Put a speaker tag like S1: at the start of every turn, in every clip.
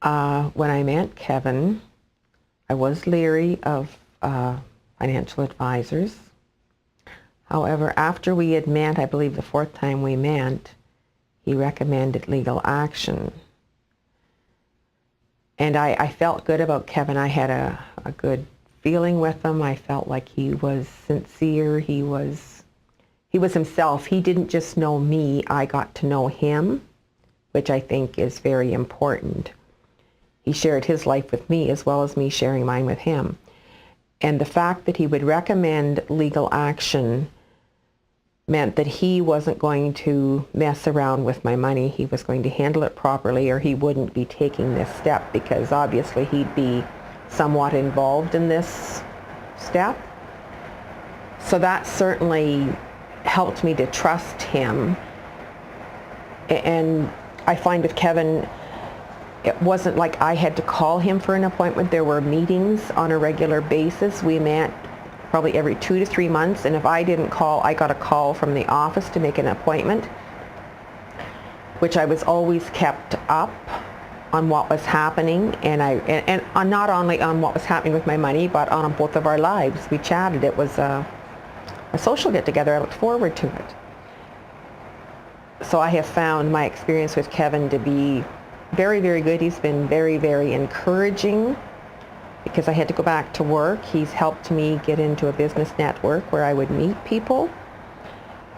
S1: When I met Kevin, I was leery of financial advisors. However, after we had met, I believe the fourth time we met, he recommended legal action. And I felt good about Kevin. I had a good feeling with him. I felt like he was sincere. He was himself. He didn't just know me. I got to know him, which I think is very important. He shared his life with me as well as me sharing mine with him. And the fact that he would recommend legal action meant that he wasn't going to mess around with my money. He was going to handle it properly, or he wouldn't be taking this step, because obviously he'd be somewhat involved in this step. So that certainly helped me to trust him. And I find with Kevin, it wasn't like I had to call him for an appointment. There were meetings on a regular basis. We met probably every 2 to 3 months, and if I didn't call, I got a call from the office to make an appointment, which I was always kept up on what was happening, and not only on what was happening with my money, but on both of our lives. We chatted. It was a social get-together. I looked forward to it. So I have found my experience with Kevin to be very, very good. He's been very, very encouraging. Because I had to go back to work, he's helped me get into a business network where I would meet people,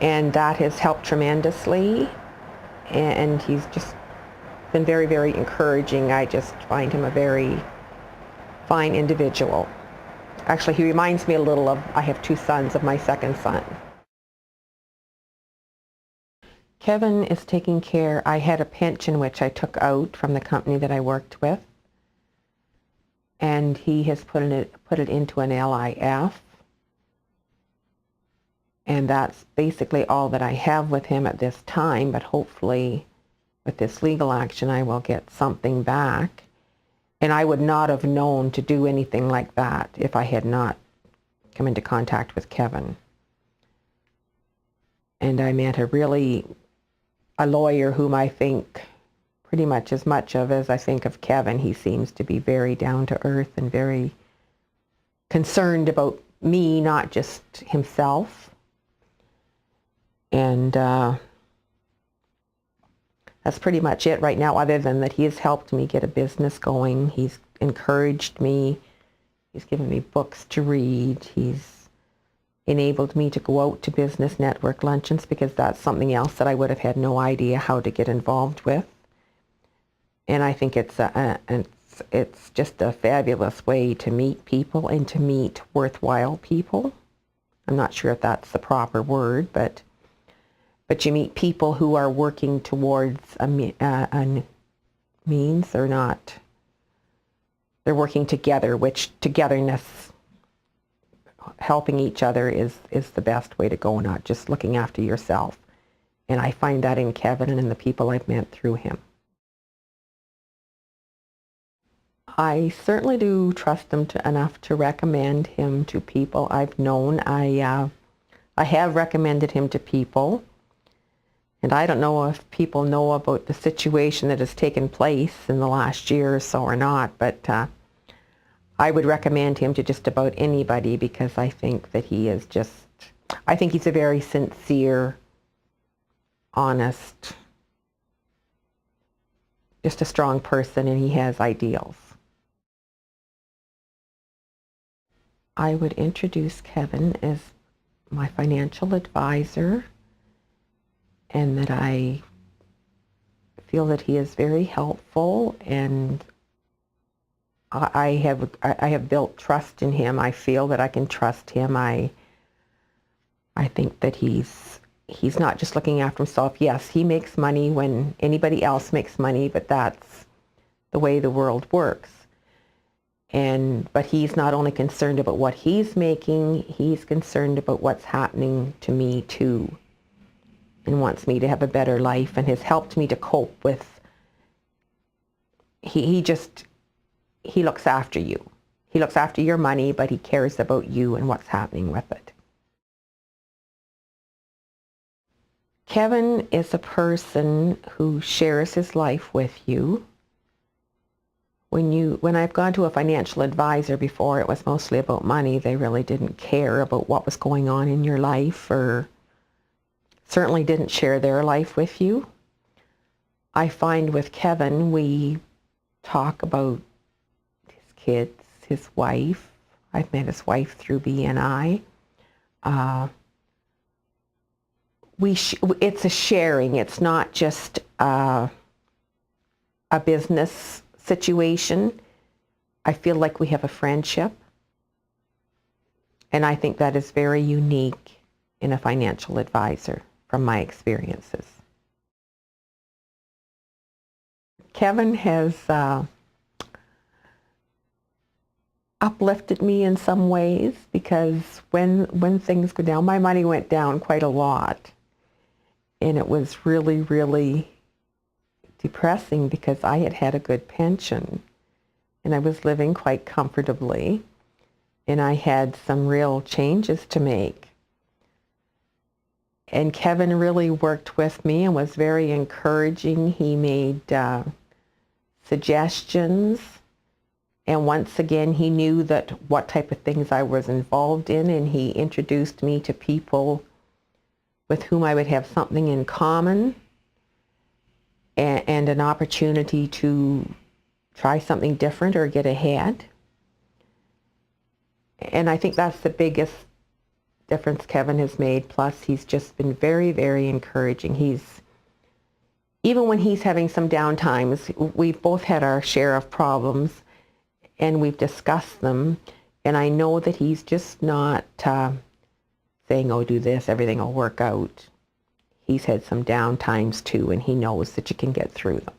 S1: and that has helped tremendously. And he's just been very, very encouraging. I just find him a very fine individual. Actually, he reminds me a little of, I have 2 sons, of my second son. Kevin is taking care. I had a pension which I took out from the company that I worked with, and he has put it into an LIF, and that's basically all that I have with him at this time. But hopefully with this legal action I will get something back, and I would not have known to do anything like that if I had not come into contact with Kevin. And I met a lawyer whom I think pretty much as I think of Kevin. He seems to be very down to earth and very concerned about me, not just himself. And that's pretty much it right now, other than that he has helped me get a business going. He's encouraged me. He's given me books to read. He's enabled me to go out to business network luncheons, because that's something else that I would have had no idea how to get involved with. And I think it's just a fabulous way to meet people and to meet worthwhile people. I'm not sure if that's the proper word, but you meet people who are working towards a means. They're working together, which togetherness, helping each other is the best way to go, not just looking after yourself. And I find that in Kevin and in the people I've met through him. I certainly do trust him enough to recommend him to people I've known. I have recommended him to people, and I don't know if people know about the situation that has taken place in the last year or so or not, but I would recommend him to just about anybody, because I think that I think he's a very sincere, honest, just a strong person, and he has ideals. I would introduce Kevin as my financial advisor, and that I feel that he is very helpful, and I have built trust in him. I feel that I can trust him. I think that he's not just looking after himself. Yes, he makes money when anybody else makes money, but that's the way the world works. But he's not only concerned about what he's making, he's concerned about what's happening to me too, and wants me to have a better life, and has helped me to cope with. He looks after you. He looks after your money, but he cares about you and what's happening with it. Kevin is a person who shares his life with you. when I've gone to a financial advisor before, it was mostly about money. They really didn't care about what was going on in your life, or certainly didn't share their life with you. I find with Kevin, we talk about his kids, his wife. I've met his wife through BNI. It's a sharing. It's not just a business situation. I feel like we have a friendship, and I think that is very unique in a financial advisor from my experiences. Kevin has uplifted me in some ways, because when things go down, my money went down quite a lot, and it was really, really depressing because I had a good pension and I was living quite comfortably, and I had some real changes to make. And Kevin really worked with me and was very encouraging. He made suggestions, and once again he knew that what type of things I was involved in, and he introduced me to people with whom I would have something in common, and an opportunity to try something different or get ahead. And I think that's the biggest difference Kevin has made. Plus, he's just been very, very encouraging. Even when he's having some down times, we've both had our share of problems, and we've discussed them. And I know that he's just not saying, oh, do this, everything will work out. He's had some down times too, and he knows that you can get through them.